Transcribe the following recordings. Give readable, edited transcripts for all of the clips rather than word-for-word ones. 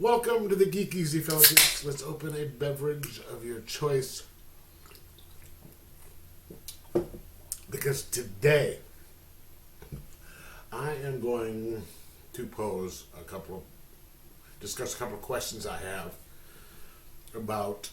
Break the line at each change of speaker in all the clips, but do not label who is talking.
Welcome to the Geek Easy Fellowship. Let's open a beverage of your choice. Because today, I am going to discuss a couple of questions I have about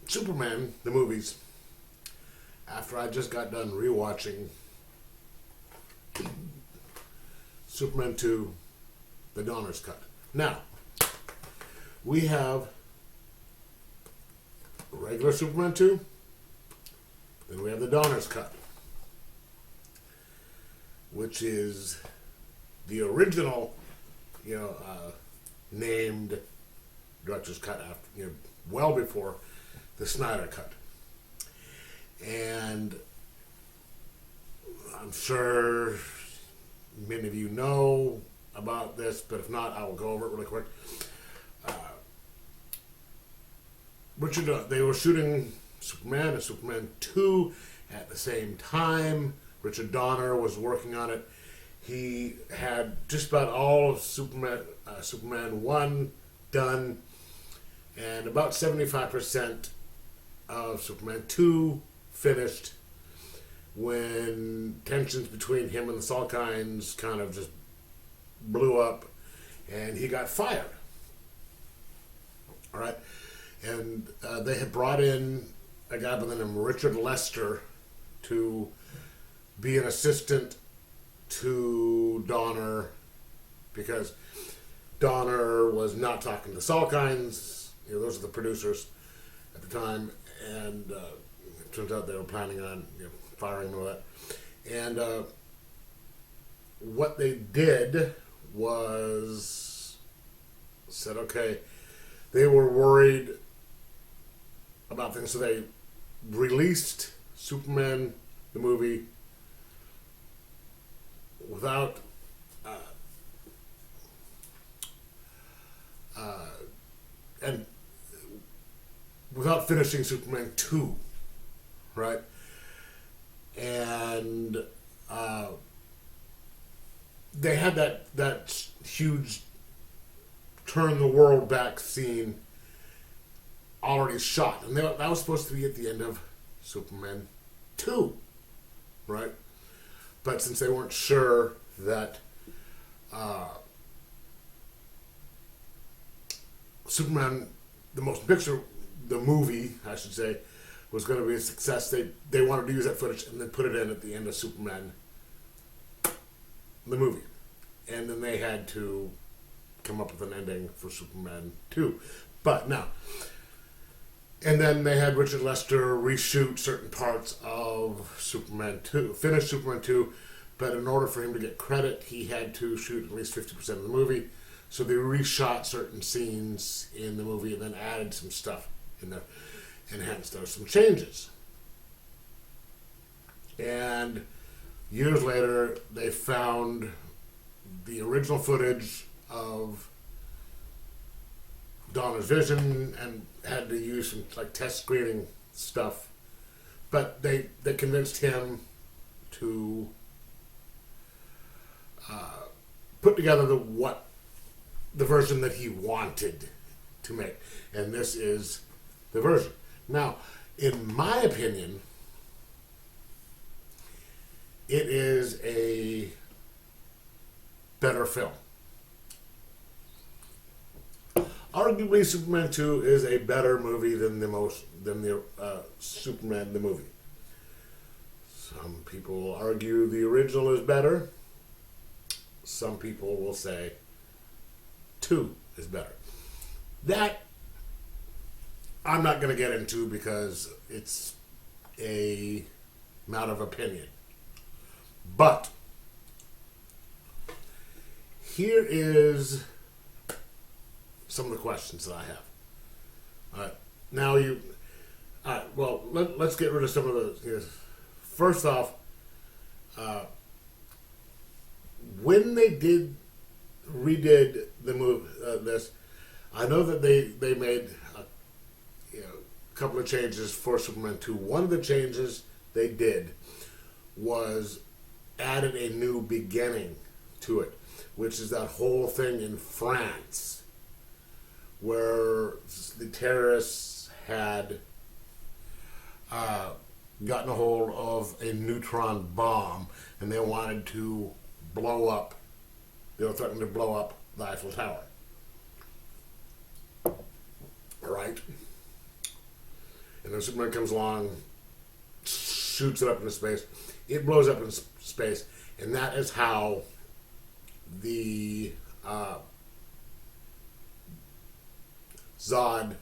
Superman, the movies, after I just got done rewatching Superman 2, the Donner's Cut. Now, we have regular Superman 2, then we have the Donner's Cut, which is the original, named director's cut after, well before the Snyder Cut. And I'm sure many of you know about this, but if not, I will go over it really quick. They were shooting Superman and Superman 2 at the same time. Richard Donner was working on it. He had just about all of Superman 1 done, and about 75% of Superman 2 finished when tensions between him and the Salkinds kind of just blew up, and he got fired. All right, and they had brought in a guy by the name of Richard Lester to be an assistant to Donner, because Donner was not talking to Salkinds. Those are the producers at the time, and it turns out they were planning on firing and all that. And what they did was said, okay, they were worried about things, so they released Superman, the movie, without without finishing Superman 2, right? And they had that huge turn the world back scene already shot, and that was supposed to be at the end of Superman 2, right? But since they weren't sure that Superman, the movie, I should say, was going to be a success, they wanted to use that footage and then put it in at the end of Superman, the movie. And then they had to come up with an ending for Superman 2. And then they had Richard Lester reshoot certain parts of Superman 2, finish Superman 2, but in order for him to get credit, he had to shoot at least 50% of the movie. So they reshot certain scenes in the movie and then added some stuff in there, and hence there were some changes. And years later, they found the original footage of Donner's vision and had to use some test screening stuff, but they convinced him to put together the version that he wanted to make, and this is the version. Now, in my opinion, it is a better film. Arguably, Superman 2 is a better movie than the Superman the movie. Some people argue the original is better. Some people will say 2 is better. That I'm not going to get into because it's a matter of opinion. But here is some of the questions that I have. All right. Now let's get rid of some of those. First off, when they redid the movie, I know that they made a couple of changes for Superman 2. One of the changes they did was added a new beginning to it, which is that whole thing in France where the terrorists had gotten a hold of a neutron bomb, and they wanted to blow up. They were threatening to blow up the Eiffel Tower. All right. And then Superman comes along, shoots it up into space. It blows up in space, and that is how the Zod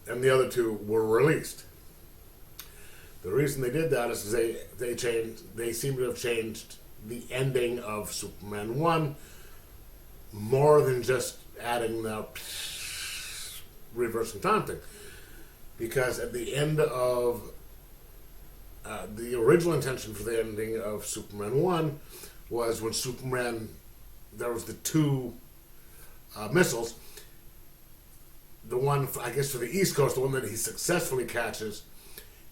and the other two were released. The reason they did that is they seem to have changed the ending of Superman 1 more than just adding the reversing time thing. Because at the end of the original intention for the ending of Superman 1 was when Superman, there was the two missiles. The one, I guess, for the East Coast, the one that he successfully catches,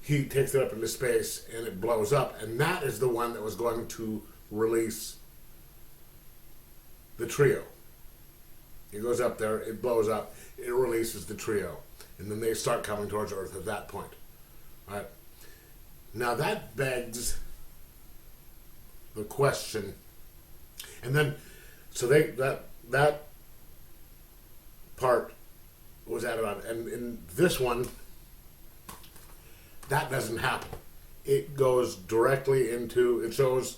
he takes it up into space and it blows up. And that is the one that was going to release the trio. It goes up there, it blows up, it releases the trio. And then they start coming towards Earth at that point. All right? Now that begs the question. And then, so that part was added on. And in this one, that doesn't happen. It goes directly into, it shows,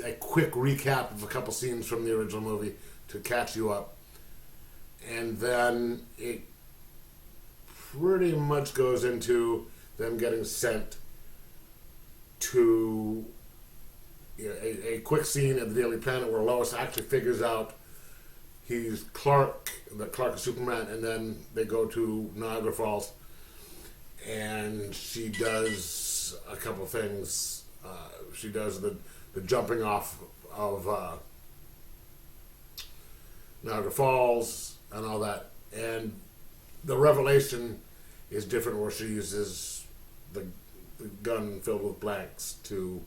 a quick recap of a couple scenes from the original movie to catch you up. And then it pretty much goes into them getting sent to a quick scene at the Daily Planet where Lois actually figures out he's Clark, that Clark is Superman, and then they go to Niagara Falls, and she does a couple things. She does the jumping off of Niagara Falls and all that, and the revelation is different, where she uses the gun filled with blanks to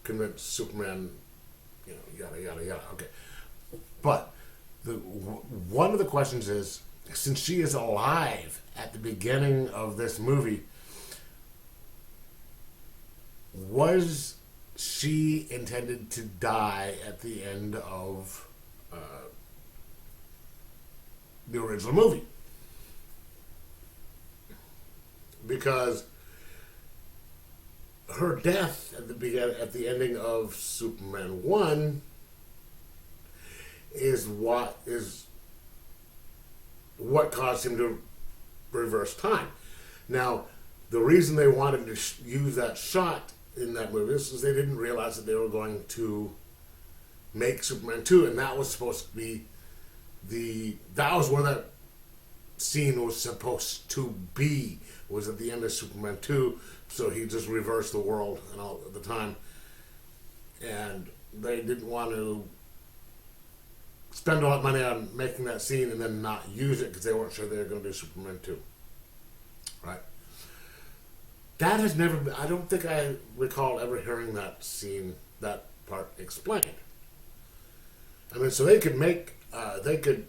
convince Superman, yada yada yada. Okay, but one of the questions is, since she is alive at the beginning of this movie, was she intended to die at the end of the original movie? Because her death at the ending of Superman 1 is what caused him to reverse time. Now, the reason they wanted to use that shot in that movie is they didn't realize that they were going to make Superman 2, and that was supposed to be that was where that scene was supposed to be, was at the end of Superman 2, so he just reversed the world and all at the time. And they didn't want to spend a lot of money on making that scene and then not use it because they weren't sure they were going to do Superman 2. Right? That has never been, I don't think I recall ever hearing that scene, that part explained. I mean, so they could make, they could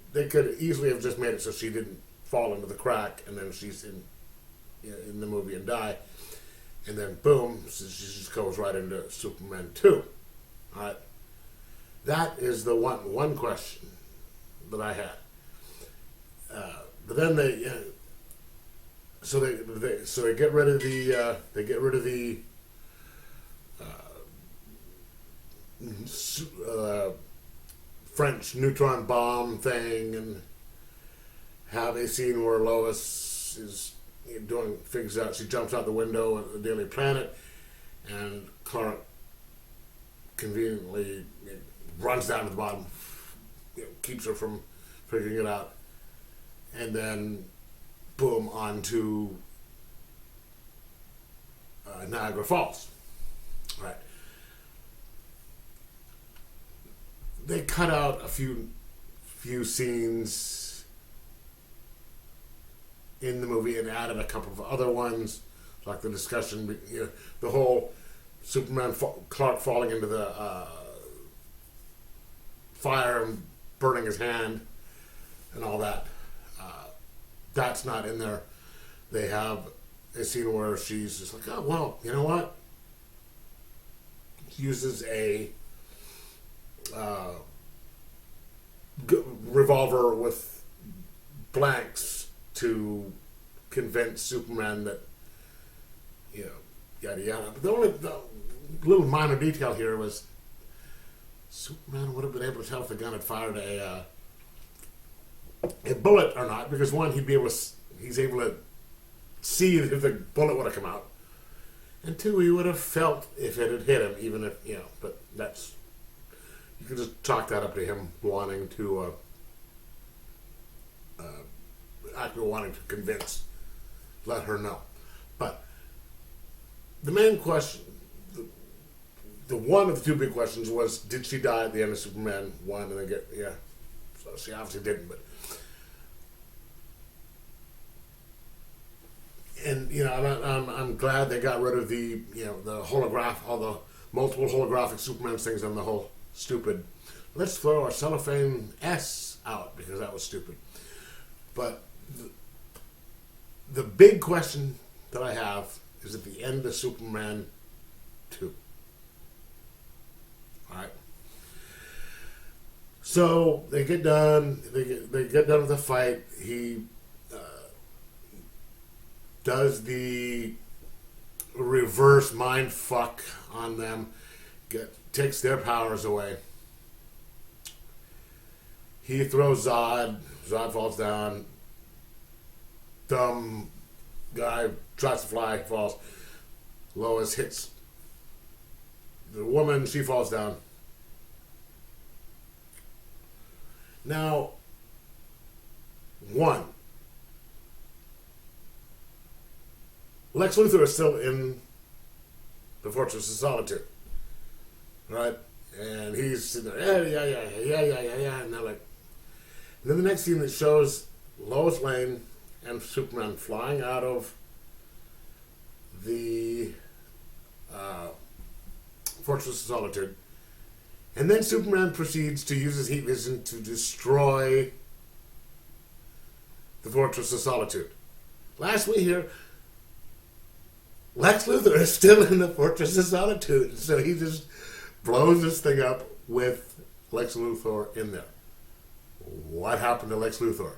easily have just made it so she didn't fall into the crack and then she's in the movie and die, and then boom, she just goes right into Superman 2. All right? That is the one question that I had. But then they get rid of the French neutron bomb thing, and have a scene where Lois is figures out, she jumps out the window at the Daily Planet, and Clark conveniently runs down to the bottom, keeps her from figuring it out, and then boom, onto Niagara Falls. Right. They cut out a few scenes in the movie and added a couple of other ones, like the discussion, the whole Superman Clark falling into the fire and burning his hand and all that. That's not in there. They have a scene where she's just like, oh, well, you know what? Uses a revolver with blanks to convince Superman that, yada yada. But the little minor detail here was Superman would have been able to tell if the gun had fired a bullet or not, because one, he's able to see if the bullet would have come out, and two, he would have felt if it had hit him, even if, but that's, you can just chalk that up to him wanting to actually wanting to let her know. But the main question, the one of the two big questions was, did she die at the end of Superman 1? And then so she obviously didn't, but and I'm glad they got rid of the the holograph, all the multiple holographic Superman things, and the whole stupid, let's throw our cellophane S out, because that was stupid. But the big question that I have is at the end of Superman 2. All right. So they get done. They get done with the fight. He does the reverse mind fuck on them. Takes their powers away. He throws Zod. Zod falls down. Dumb guy tries to fly, falls. Lois hits the woman, she falls down. Now, one, Lex Luthor is still in the Fortress of Solitude, right? And he's sitting there, yeah, and they're like, and then the next scene that shows Lois Lane and Superman flying out of the Fortress of Solitude. And then Superman proceeds to use his heat vision to destroy the Fortress of Solitude. Last we hear, Lex Luthor is still in the Fortress of Solitude. So he just blows this thing up with Lex Luthor in there. What happened to Lex Luthor?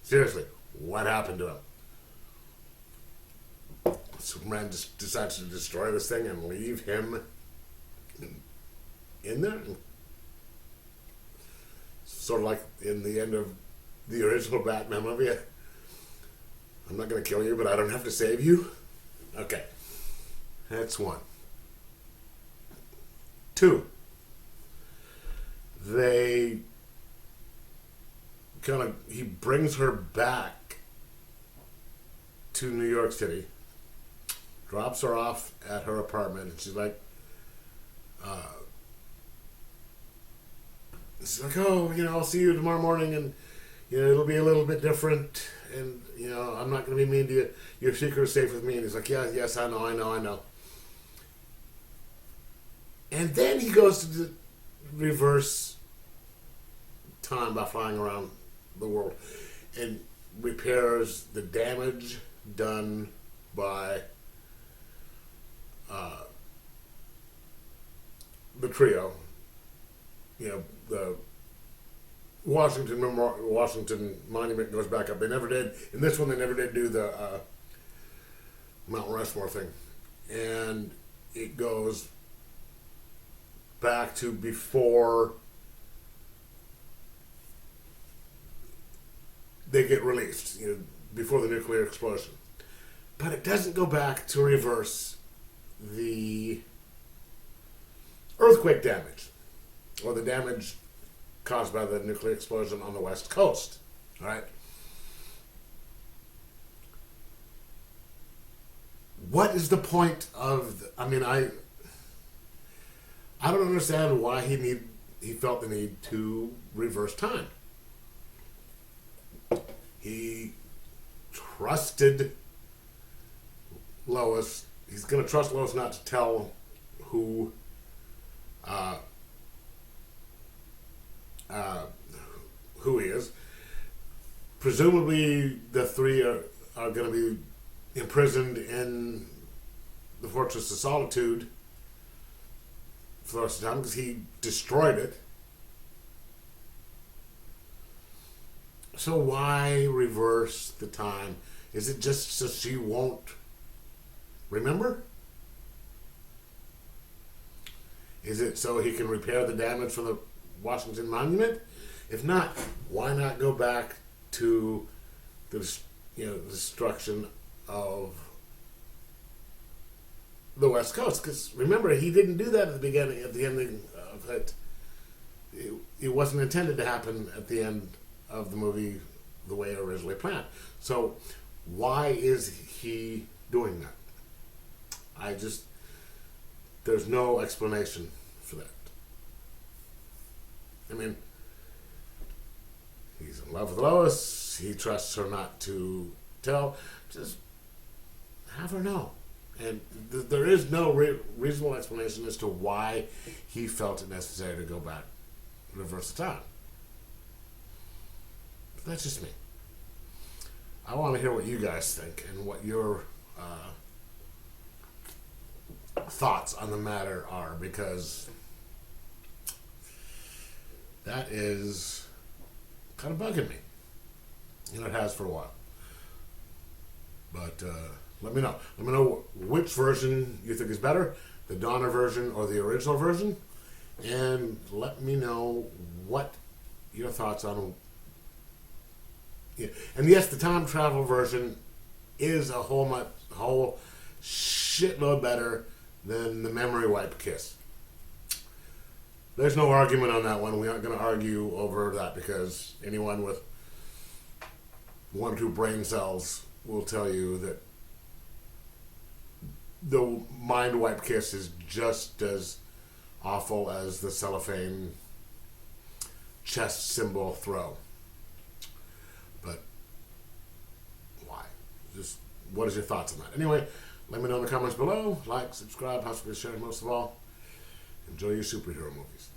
Seriously, what happened to him? Superman just decides to destroy this thing and leave him in there? Sort of like in the end of the original Batman movie. I'm not going to kill you, but I don't have to save you. Okay. That's one. Two. He brings her back to New York City, drops her off at her apartment, and she's like, oh, I'll see you tomorrow morning, and, it'll be a little bit different, and, I'm not going to be mean to you. Your secret is safe with me. And he's like, yes, I know. And then he goes to the reverse time by flying around the world and repairs the damage done by the trio. The Washington Monument goes back up. They never did. In this one, they never did do the Mount Rushmore thing. And it goes back to before they get released, before the nuclear explosion. But it doesn't go back to reverse the earthquake damage, or the damage caused by the nuclear explosion on the West Coast, right? What is the point of? I don't understand why he felt the need to reverse time. He trusted Lois. He's going to trust Lois not to tell who uh, who he is. Presumably, the three are going to be imprisoned in the Fortress of Solitude for the rest of the time because he destroyed it. So why reverse the time? Is it just so she won't remember? Is it so he can repair the damage from the Washington Monument? If not, why not go back to the destruction of the West Coast? Because remember, he didn't do that at the beginning. At the ending of it, it wasn't intended to happen at the end of the movie the way originally planned. So why is he doing that? There's no explanation for that. I mean, he's in love with Lois. He trusts her not to tell. Just have her know. And there is no reasonable explanation as to why he felt it necessary to go back, reverse the time. But that's just me. I want to hear what you guys think and what your thoughts on the matter are, because that is kind of bugging me. It has for a while. But let me know. Let me know which version you think is better, the Donner version or the original version, and let me know what your thoughts on. Yeah. And yes, the time travel version is a whole shitload better than the memory wipe kiss. There's no argument on that one. We aren't going to argue over that because anyone with 1 or 2 brain cells will tell you that the mind wipe kiss is just as awful as the cellophane chest symbol throw. But why? Just what is your thoughts on that? Anyway, let me know in the comments below. Like, subscribe, possibly share. Most of all, enjoy your superhero movies.